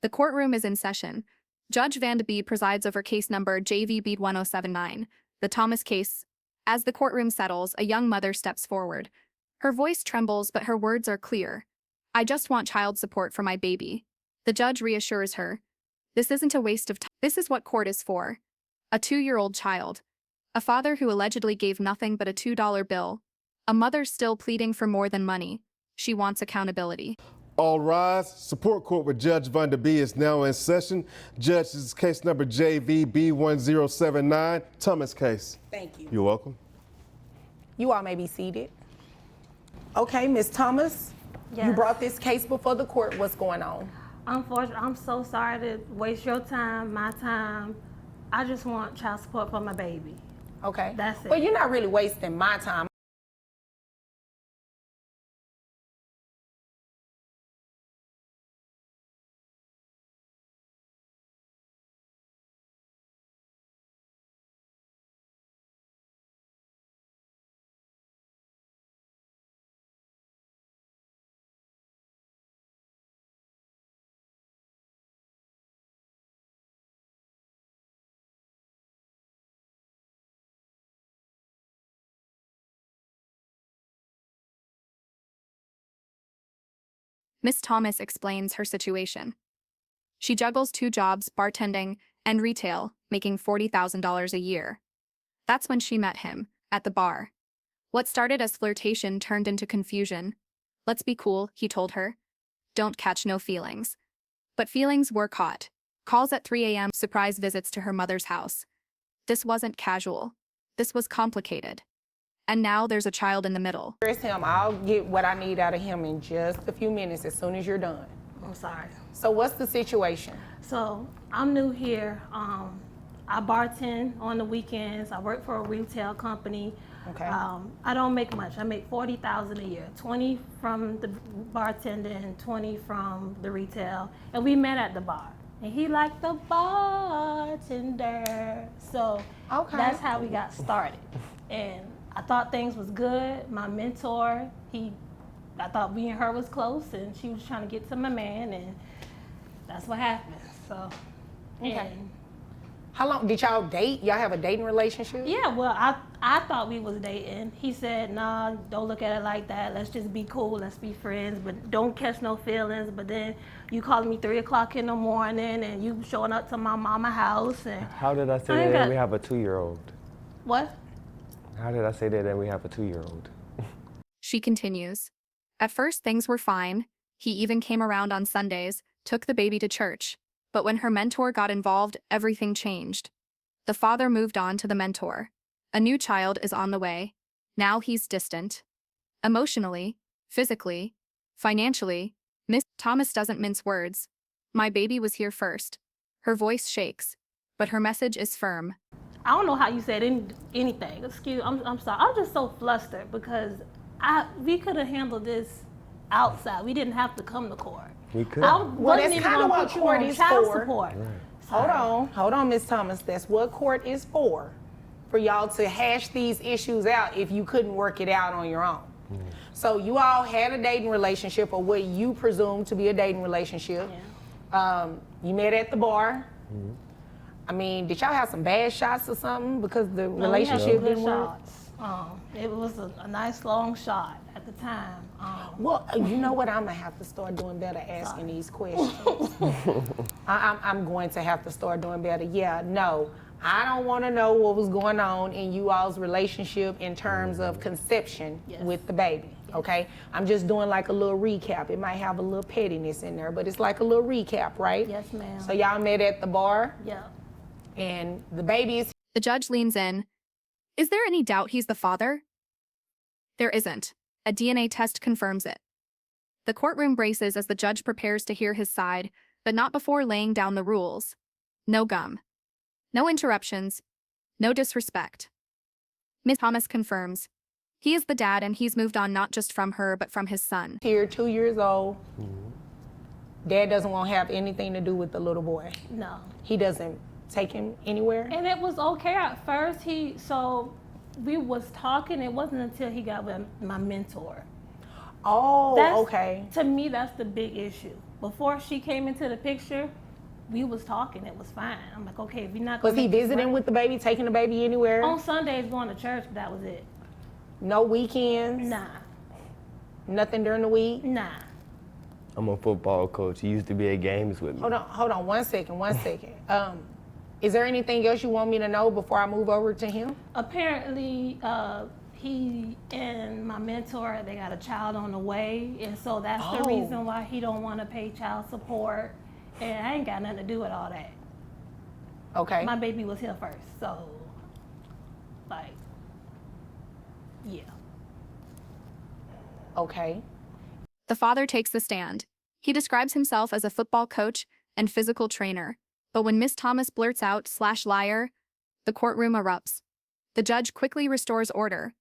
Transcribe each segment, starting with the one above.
The courtroom is in session. Judge Van de Bee presides over case number JVB 1079, the Thomas case. As the courtroom settles, a young mother steps forward. Her voice trembles, but her words are clear. I just want child support for my baby. The judge reassures her. This isn't a waste of time. This is what court is for. A 2-year-old child. A father who allegedly gave nothing but a $2 bill. A mother still pleading for more than money. She wants accountability. All rise. Support court with Judge Van de Bee is now in session. Judge, this is case number JVB 1079, Thomas case. Thank you. You're welcome. You all may be seated. Okay, Ms. Thomas, Yes. you brought this case before the court. What's going on? Unfortunately, I'm so sorry to waste your time, my time. I just want child support for my baby. Okay. That's it. Well, you're not really wasting my time. Miss Thomas explains her situation. She juggles 2 jobs, bartending and retail, making $40,000 a year. That's when she met him, at the bar. What started as flirtation turned into confusion. Let's be cool, he told her. Don't catch no feelings. But feelings were caught. Calls at 3 a.m., surprise visits to her mother's house. This wasn't casual. This was complicated. And now there's a child in the middle. Here's him. I'll get what I need out of him in just a few minutes as soon as you're done. I'm sorry. So what's the situation? So I'm new here. I bartend on the weekends. I work for a retail company. Okay. I don't make much. I make $40,000 a year. 20 from the bartending, 20 from the retail. And we met at the bar. And he liked the bartender. So that's how we got started. And I thought things was good. My mentor, I thought me and her was close, and she was trying to get to my man, and that's what happened. So, and How long did y'all date? Y'all have a dating relationship? yeah, well, I thought we was dating. He said, nah, don't look at it like that. Let's just be cool. Let's be friends, but don't catch no feelings. But then you calling me 3 o'clock in the morning, and you showing up to my mama's house. And How did I say that we have a 2-year-old? what? How did I say that we have a 2-year-old? She continues. At first, things were fine. He even came around on Sundays, took the baby to church. But when her mentor got involved, everything changed. The father moved on to the mentor. A new child is on the way. Now he's distant. Emotionally, physically, financially, Miss Thomas doesn't mince words. My baby was here first. Her voice shakes, but her message is firm. I don't know how you said anything. I'm sorry. I'm just so flustered because we could have handled this outside. We didn't have to come to court. We could. Well, that's kind of what court is child for. support. Right. Hold on, Ms. Thomas. That's what court is for y'all to hash these issues out if you couldn't work it out on your own. So you all had a dating relationship, or what you presume to be a dating relationship. Yeah. You met at the bar. I mean, did y'all have some bad shots or something because the relationship didn't work? It was a nice long shot at the time. Well, you know what? I'm gonna have to start doing better asking these questions. I'm going to have to start doing better. Yeah, no, I don't want to know what was going on in you all's relationship in terms of conception with the baby. Okay, I'm just doing like a little recap. It might have a little pettiness in there, but it's like a little recap, right? Yes, ma'am. So y'all met at the bar. Yeah. And the baby is. The judge leans in. Is there any doubt he's the father? There isn't. A DNA test confirms it. The courtroom braces as the judge prepares to hear his side, but not before laying down the rules. No gum. No interruptions. No disrespect. Miss Thomas confirms. He is the dad, and he's moved on not just from her, but from his son. Here, 2 years old. Dad doesn't want to have anything to do with the little boy. No. He doesn't take him anywhere. And it was okay at first. We was talking. It wasn't until he got with my mentor. Oh, That's, okay. To me, that's the big issue. before she came into the picture, we was talking. It was fine. I'm like, okay, if you're not gonna Was he make this visiting work- with the baby, taking the baby anywhere? on Sundays going to church, but that was it. No weekends? Nah, Nothing during the week? nah. I'm a football coach. He used to be at games with me. Hold on, one second. Is there anything else you want me to know before I move over to him? Apparently, he and my mentor, they got a child on the way, and so that's the Oh. reason why he don't want to pay child support. And I ain't got nothing to do with all that. Okay. My baby was here first, so like, yeah. Okay. The father takes the stand. He describes himself as a football coach and physical trainer. But when Miss Thomas blurts out /liar, the courtroom erupts. The judge quickly restores order.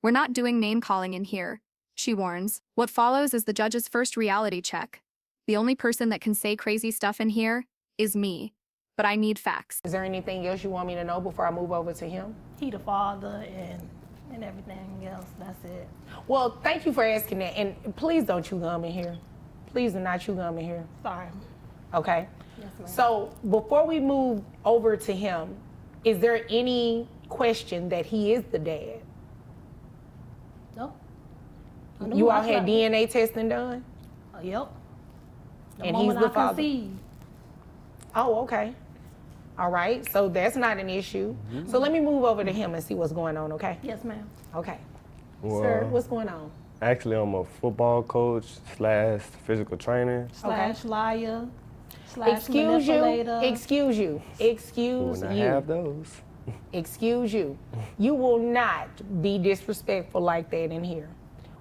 We're not doing name-calling in here, she warns. What follows is the judge's first reality check. The only person that can say crazy stuff in here is me. But I need facts. Is there anything else you want me to know before I move over to him? He the father and everything else. That's it. Well, thank you for asking that. And please don't chew gum in here. Please do not chew gum in here. Sorry. Okay? Yes, ma'am. So before we move over to him, is there any question that he is the dad? No. You all had DNA testing done? Yep. The And he's moment the I father? conceived. Oh, okay. All right. So that's not an issue. So let me move over to him and see what's going on, okay? Yes, ma'am. Okay. Well, Sir, what's going on? Actually, I'm a football coach / physical trainer. Slash liar. / Excuse you. manipulator. Excuse you. Excuse When I you. have those. Excuse you. You will not be disrespectful like that in here.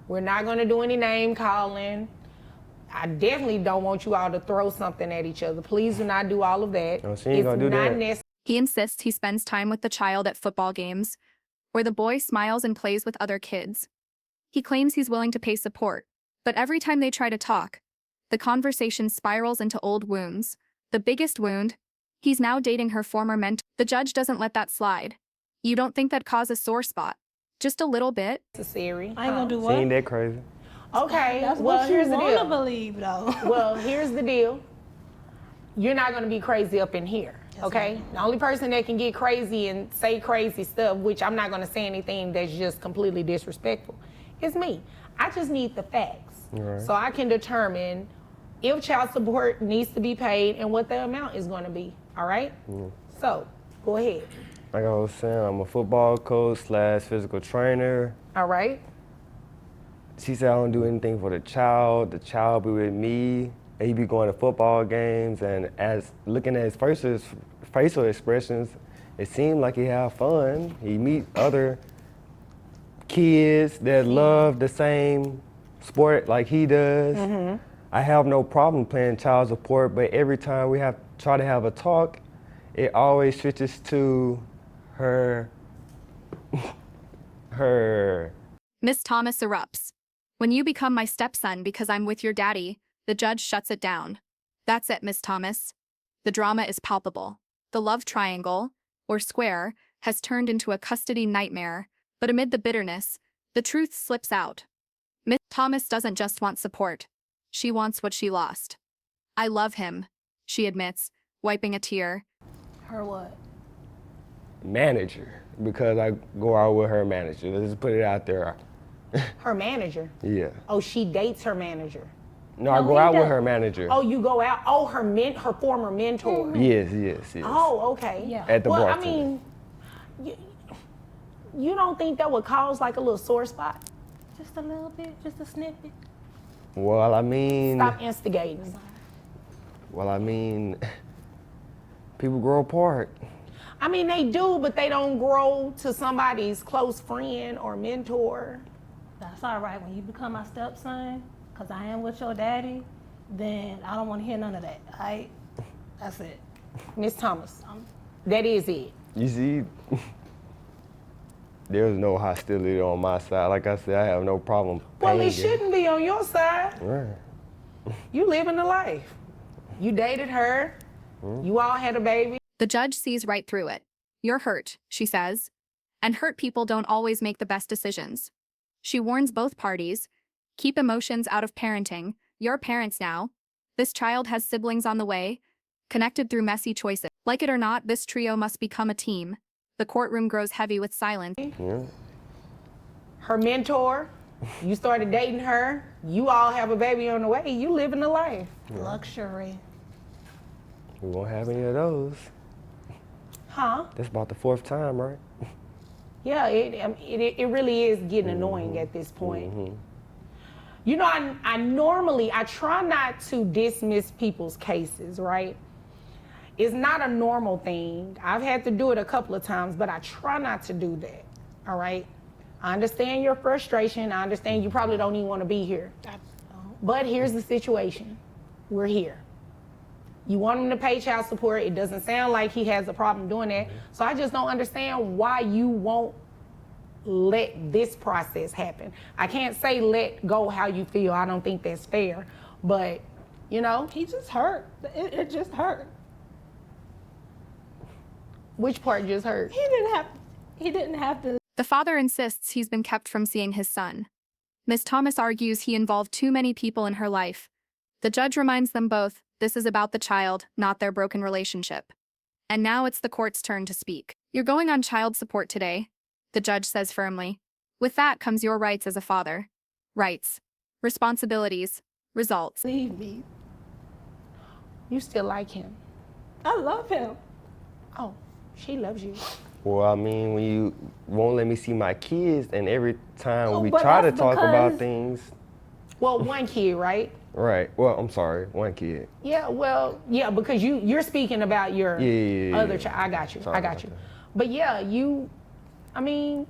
We're not going to do any name calling. I definitely don't want you all to throw something at each other. Please do not do all of that. No, she ain't gonna do that. Necessary. He insists he spends time with the child at football games, where the boy smiles and plays with other kids. He claims he's willing to pay support, but every time they try to talk, the conversation spirals into old wounds. The biggest wound, he's now dating her former mentor. The judge doesn't let that slide. You don't think that'd cause a sore spot? Just a little bit? I ain't gonna do She what? ain't that crazy. Okay, That's well, what you here's the want to deal. believe, though. Well, here's the deal. You're not going to be crazy up in here, okay? The only person that can get crazy and say crazy stuff, which I'm not going to say anything that's just completely disrespectful, is me. I just need the facts Right. so I can determine if child support needs to be paid and what the amount is going to be, all right? So, go ahead, Like I was saying, I'm a football coach / physical trainer. all right? She said I don't do anything for the child be with me. And he be going to football games, and as looking at his facial expressions, it seemed like he have fun. He meet other kids that love the same sport like he does. I have no problem paying child support, but every time we try to have a talk, it always switches to her. Miss Thomas erupts. When you become my stepson because I'm with your daddy, the judge shuts it down. That's it, Miss Thomas. The drama is palpable. The love triangle, or square, has turned into a custody nightmare, but amid the bitterness, the truth slips out. Miss Thomas doesn't just want support. She wants what she lost. I love him, she admits, wiping a tear. Her what? Manager, because I go out with her manager. Let's just put it out there. Her manager. Yeah. Oh, she dates her manager. No, I No, go he out with does. her manager. Oh, you go out. Oh, her former mentor. Yes. Oh, okay. Yeah. At the Well, bartender. I mean, you don't think that would cause like a little sore spot? Just a little bit, just a snippet. Well, I mean, Stop instigating. people grow apart. I mean, they do, but they don't grow to somebody's close friend or mentor. That's all right. When you become my stepson, because I am with your daddy, then I don't want to hear none of that. All right? That's it. Miss Thomas, that is it. You see, there's no hostility on my side. Like I said, I have no problem Well, paying it shouldn't be on your side. Right. You living the life. You dated her. You all had a baby. The judge sees right through it. You're hurt, she says. And hurt people don't always make the best decisions. She warns both parties, keep emotions out of parenting. You're parents now. This child has siblings on the way, connected through messy choices. Like it or not, this trio must become a team. The courtroom grows heavy with silence. Yeah. Her mentor, you started dating her, you all have a baby on the way, you living the life. Luxury. We won't have any of those. Huh? That's about the 4th time, right? Yeah, it really is getting annoying at this point. You know, I try not to dismiss people's cases, right? It's not a normal thing. I've had to do it a couple of times, but I try not to do that, all right? I understand your frustration. I understand you probably don't even want to be here. But here's the situation. We're here. You want him to pay child support. It doesn't sound like he has a problem doing that. So I just don't understand why you won't let this process happen. I can't say let go how you feel. I don't think that's fair. But, you know. He just hurt. It just hurt. Which part just hurt? He didn't have to. The father insists he's been kept from seeing his son. Miss Thomas argues he involved too many people in her life. The judge reminds them both this is about the child, not their broken relationship. And now it's the court's turn to speak. You're going on child support today, the judge says firmly. With that comes your rights as a father. Rights, responsibilities, results. Leave me. You still like him? I love him. Oh, she loves you. Well, I mean, when you won't let me see my kids, and every time we but try to that's talk about because- things. Well, one kid, right? Right. Well, I'm sorry, 1 kid. Yeah, well, yeah, because you're speaking about your Yeah. other child. I got you. Sorry I got about you. that. But yeah, I mean,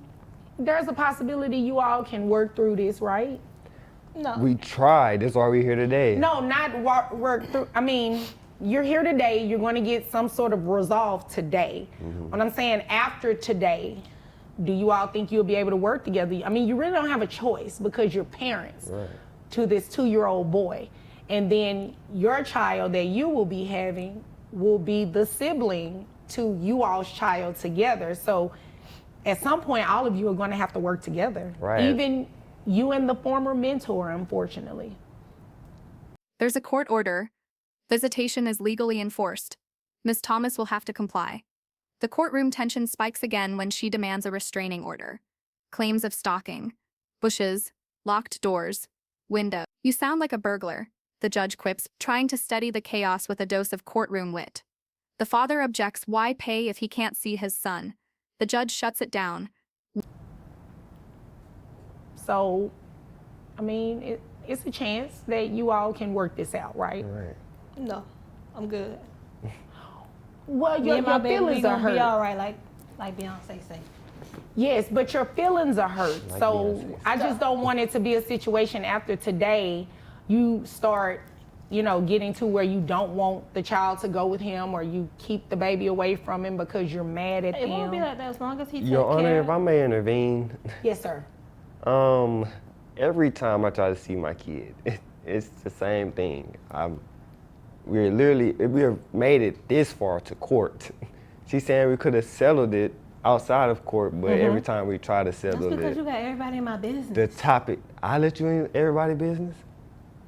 there's a possibility you all can work through this, right? No. We tried. That's why we're here today. No, not work through. I mean, you're here today. You're going to get some sort of resolve today. What I'm saying, after today, do you all think you'll be able to work together? I mean, you really don't have a choice because you're parents to this 2-year-old boy. And then your child that you will be having will be the sibling to you all's child together. So at some point, all of you are going to have to work together. Right. Even you and the former mentor, unfortunately. There's a court order. Visitation is legally enforced. Miss Thomas will have to comply. The courtroom tension spikes again when she demands a restraining order. Claims of stalking, bushes, locked doors, window. You sound like a burglar, the judge quips, trying to steady the chaos with a dose of courtroom wit. The father objects, why pay if he can't see his son? The judge shuts it down. So, I mean, it's a chance that you all can work this out, right? Right. No. I'm good. Well, Me your and my baby, we feelings are gonna be hurt. all right, like Beyonce say. Yes, but your feelings are hurt. Like So Beyonce. I just don't want it to be a situation after today you start, getting to where you don't want the child to go with him or you keep the baby away from him because you're mad at It him. won't be like that as long as he takes Your Honor, care. if I may intervene, Yes, sir. every time I try to see my kid, it's the same thing. We made it this far to court. She's saying we could have settled it outside of court, but every time we try to That's settle because you it, got everybody in my business. the topic, I let you in everybody's business?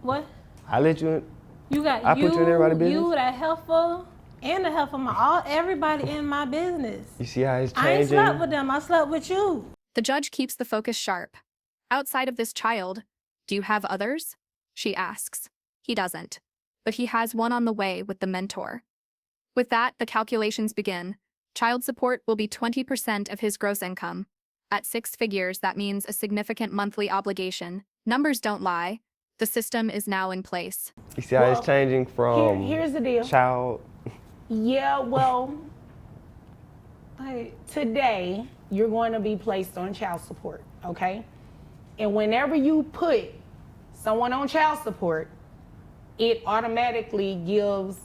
What? I let you in? You got I put you in everybody's business? You, that helpful, and the help of everybody in my business. You see how it's I ain't changing? slept with them, I slept with you. The judge keeps the focus sharp. Outside of this child, do you have others? She asks. He doesn't. But he has one on the way with the mentor. With that, the calculations begin. Child support will be 20% of his gross income. At 6 figures, that means a significant monthly obligation. Numbers don't lie. The system is now in place. You see how it's changing from Here's the deal. child? Yeah, well, Like, today you're going to be placed on child support, okay? And whenever you put someone on child support, it automatically gives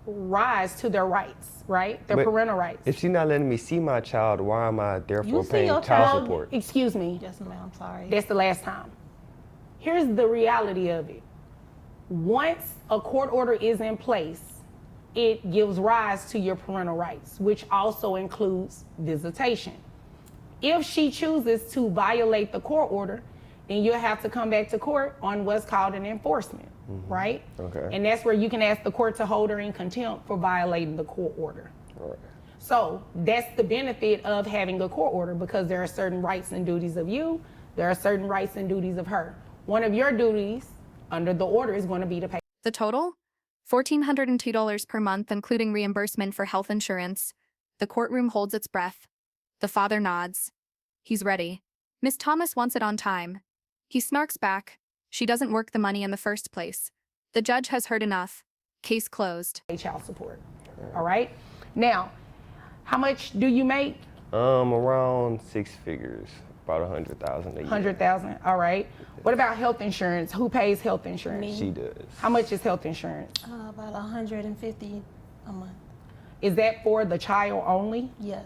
rise to their rights, right? Their But parental rights. If she's not letting me see my child, why am I therefore see paying your child child- support? Excuse me. yes, ma'am, I'm sorry. That's the last time. Here's the reality of it. Once a court order is in place, it gives rise to your parental rights, which also includes visitation. If she chooses to violate the court order, then you'll have to come back to court on what's called an enforcement. right? Okay. And that's where you can ask the court to hold her in contempt for violating the court order. All right. So that's the benefit of having a court order, because there are certain rights and duties of you, there are certain rights and duties of her. One of your duties under the order is going to be to pay. The total? $1,402 per month, including reimbursement for health insurance. The courtroom holds its breath. The father nods. He's ready. Miss Thomas wants it on time. He snarks back. She doesn't work the money in the first place. The judge has heard enough. Case closed. Child support. All right? Now, how much do you make? Around 6 figures, about 100,000 a year. 100,000. All right. What about health insurance? Who pays health insurance? Me. She does. How much is health insurance? About 150 a month. Is that for the child only? Yes.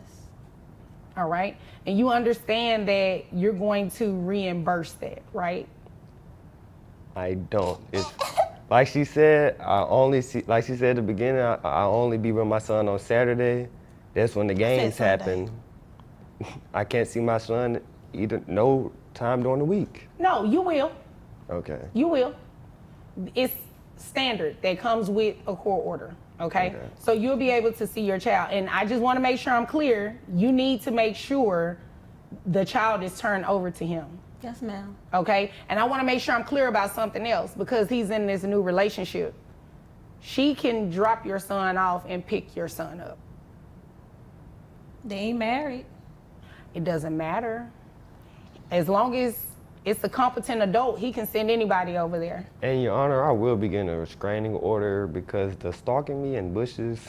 All right. And you understand that you're going to reimburse that, right? I don't. It's like she said. I only see. Like she said at the beginning. I only be with my son on Saturday. That's when the games happen. I can't see my son either. No time during the week. No, you will. Okay. You will. It's standard that comes with a court order. Okay? So you'll be able to see your child. And I just want to make sure I'm clear. You need to make sure the child is turned over to him. Yes, ma'am. Okay? And I want to make sure I'm clear about something else, because he's in this new relationship. She can drop your son off and pick your son up. They ain't married. It doesn't matter. As long as it's a competent adult, he can send anybody over there. And Your Honor, I will begin a restraining order because the stalking me in bushes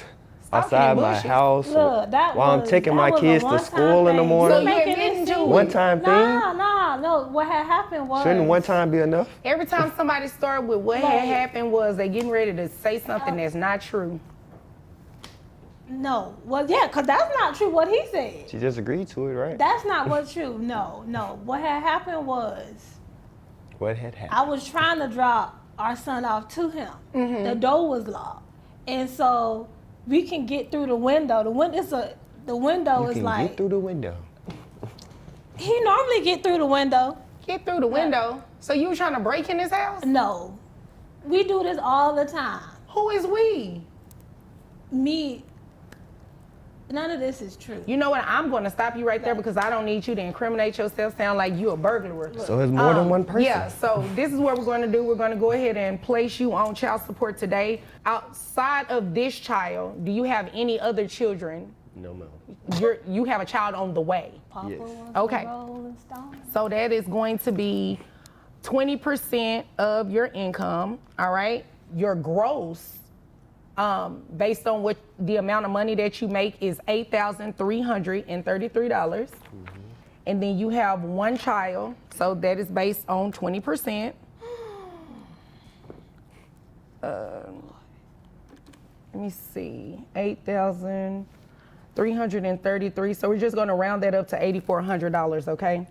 outside my bushes? house Look, that while I'm was- taking that my was a kids to one-time school in the thing. morning. So you Making admitting it to seem- it? One time thing? No. What had happened was. Shouldn't one time be enough? Every time somebody start with what had happened was they getting ready to say something that's not true. No. Well, yeah, because that's not true what he said. She just agreed to it, right? That's not what's true. No. What had happened was What had happened? I was trying to drop our son off to him. The door was locked. And so we can get through the window. The window You is can like get through the window. he normally get through the window. Get through the window. So you trying to break in his house? No. We do this all the time. Who is we? Me. None of this is true. You know what? I'm going to stop you right there because I don't need you to incriminate yourself, sound like you a burglar. So it's more than one person. Yeah, so this is what we're going to do. We're going to go ahead and place you on child support today. Outside of this child, do you have any other children? No, ma'am. You have a child on the way. Papa Yes. wants Okay. to roll and stone. So that is going to be 20% of your income, all right? Your gross, based on what the amount of money that you make, is $8,333. And then you have one child, so that is based on 20%. Let me see, 8,333. So we're just gonna round that up to $8,400, okay?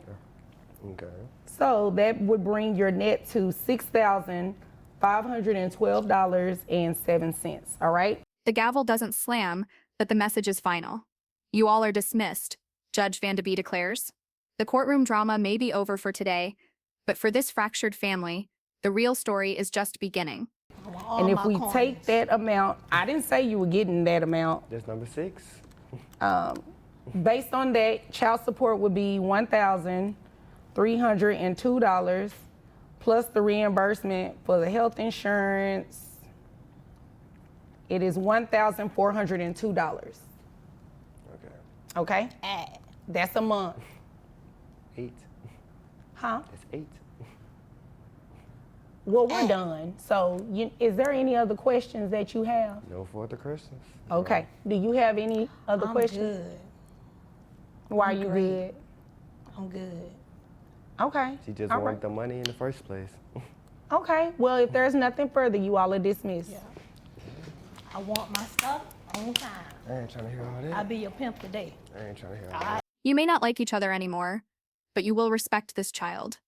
Okay. So that would bring your net to $6,512.07, all right? The gavel doesn't slam, but the message is final. You all are dismissed, Judge Van de Bee declares. The courtroom drama may be over for today, but for this fractured family, the real story is just beginning. And if we take that amount, I didn't say you were getting that amount. That's number 6. Based on that, child support would be $1,302 plus the reimbursement for the health insurance. It is $1,402. Okay. Okay? That's a month. 8. Huh? That's 8. Well, we're done. So, is there any other questions that you have? No further questions. Okay. Do you have any other I'm questions? good. Why are you good? I'm good. Okay. She just All wanted right. the money in the first place. Okay. Well, if there's nothing further, you all are dismissed. Yeah. I want my stuff on time. I ain't trying to hear all that. I'll be your pimp today. I ain't trying to hear all that. You may not like each other anymore, but you will respect this child.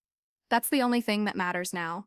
That's the only thing that matters now.